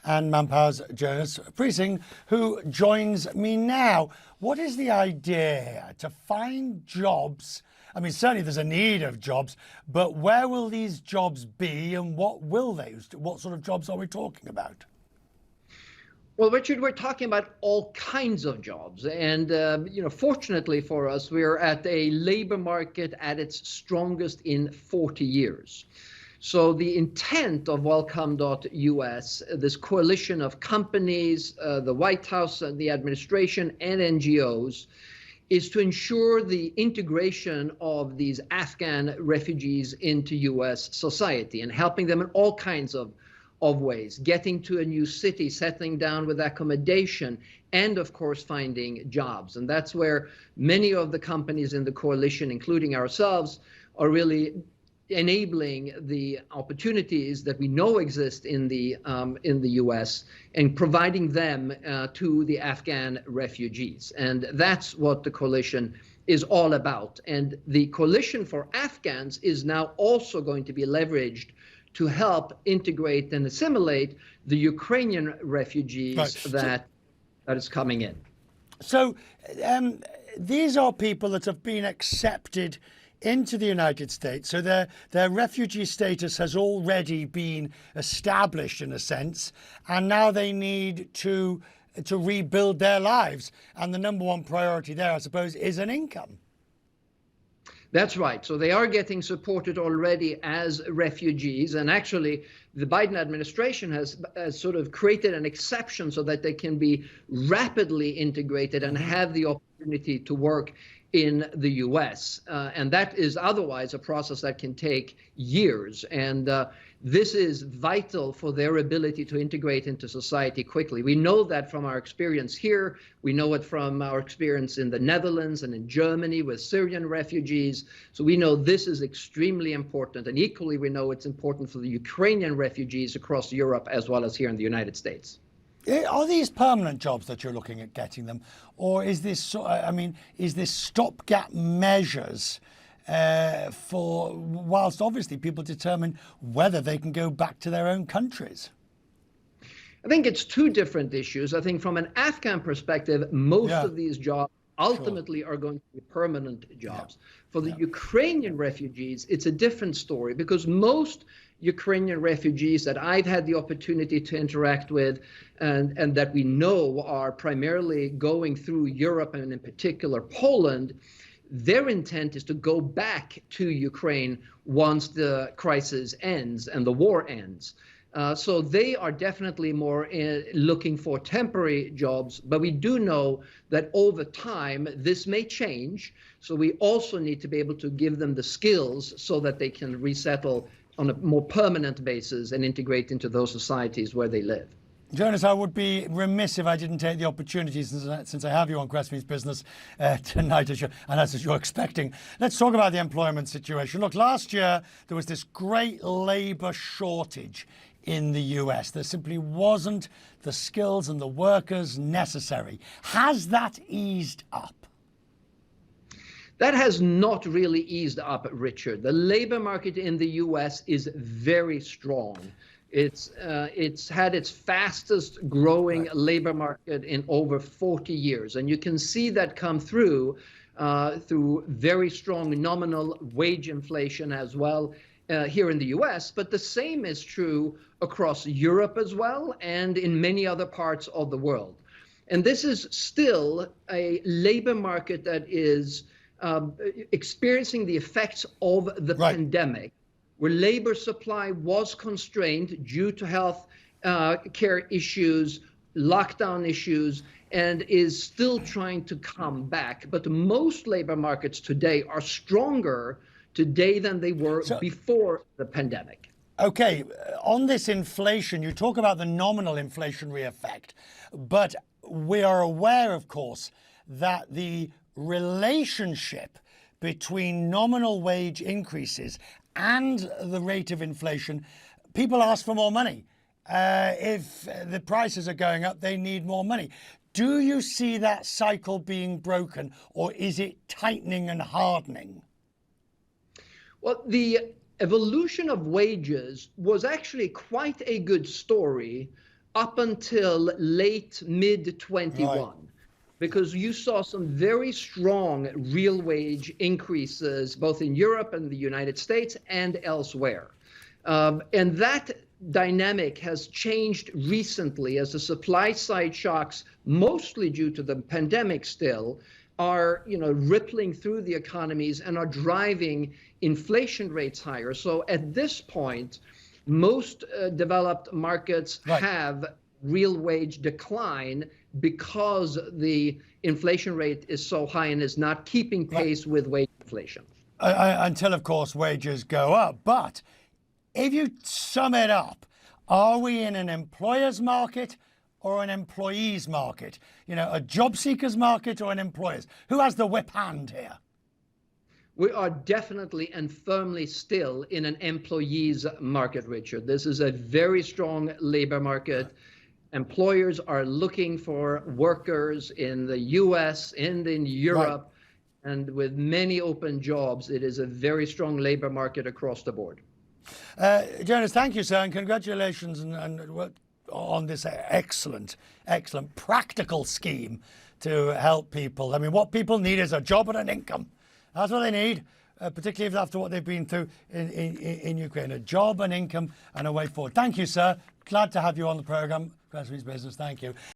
and Manpower's Jonas Prising, who joins me now. What is the idea here? To find jobs? I mean, certainly there's a need of jobs, but where will these jobs be and what will they? What sort of jobs are we talking about? Well, Richard, we're talking about all kinds of jobs. And, fortunately for us, we're at a labor market at its strongest in 40 years. So the intent of Welcome.us, this coalition of companies, the White House, the administration, and NGOs, is to ensure the integration of these Afghan refugees into US society and helping them in all kinds of ways, getting to a new city, settling down with accommodation, and of course finding jobs. And that's where many of the companies in the coalition, including ourselves, are really enabling the opportunities that we know exist in the US and providing them to the Afghan refugees. And that's what the coalition is all about. And the coalition for Afghans is now also going to be leveraged to help integrate and assimilate the Ukrainian refugees that is coming in. So these are people that have been accepted into the United States. So their refugee status has already been established in a sense, and now they need to rebuild their lives. And the number one priority there, I suppose, is an income. That's right. So they are getting supported already as refugees. And actually, the Biden administration has sort of created an exception so that they can be rapidly integrated and have the opportunity to work in the US. And that is otherwise a process that can take years. And this is vital for their ability to integrate into society quickly. We know that from our experience here. We know it from our experience in the Netherlands and in Germany with Syrian refugees. So we know this is extremely important. And equally, we know it's important for the Ukrainian refugees across Europe as well as here in the United States. Are these permanent jobs that you're looking at getting them? Or is this, is this stopgap measures for whilst obviously people determine whether they can go back to their own countries? I think it's two different issues. I think from an Afghan perspective, most of these jobs ultimately are going to be permanent jobs. For the Ukrainian refugees, it's a different story because most Ukrainian refugees that I've had the opportunity to interact with and that we know are primarily going through Europe and in particular Poland, their intent is to go back to Ukraine once the crisis ends and the war ends. So they are definitely more looking for temporary jobs, but we do know that over time this may change. So we also need to be able to give them the skills so that they can resettle on a more permanent basis and integrate into those societies where they live. Jonas, I would be remiss if I didn't take the opportunity, since I have you on Crest Meets Business tonight, as you're expecting. Let's talk about the employment situation. Look, last year there was this great labour shortage in the US. There simply wasn't the skills and the workers necessary. Has that eased up? That has not really eased up, Richard. The labor market in the US is very strong. It's had its fastest growing labor market in over 40 years. And you can see that come through very strong nominal wage inflation as well here in the US. But the same is true across Europe as well and in many other parts of the world. And this is still a labor market that is experiencing the effects of the pandemic, where labor supply was constrained due to health care issues, lockdown issues, and is still trying to come back. But most labor markets today are stronger today than they were before the pandemic. Okay, on this inflation, you talk about the nominal inflationary effect, but we are aware, of course, that the relationship between nominal wage increases and the rate of inflation, people ask for more money. If the prices are going up, they need more money. Do you see that cycle being broken, or is it tightening and hardening? Well, the evolution of wages was actually quite a good story up until late mid 21. Right. Because you saw some very strong real wage increases both in Europe and the United States and elsewhere. And that dynamic has changed recently as the supply side shocks, mostly due to the pandemic still, are rippling through the economies and are driving inflation rates higher. So at this point, most developed markets Right. have real wage decline because the inflation rate is so high and is not keeping pace with wage inflation. Until, of course, wages go up. But if you sum it up, are we in an employer's market or an employee's market? A job seeker's market or an employer's? Who has the whip hand here? We are definitely and firmly still in an employee's market, Richard. This is a very strong labor market. Employers are looking for workers in the US and in Europe. Right. And with many open jobs, it is a very strong labor market across the board. Jonas, thank you, sir, and congratulations on this excellent practical scheme to help people. I mean, what people need is a job and an income. That's what they need, particularly after what they've been through in Ukraine. A job, an income, and a way forward. Thank you, sir. Glad to have you on the program. Grassroots Business. Thank you.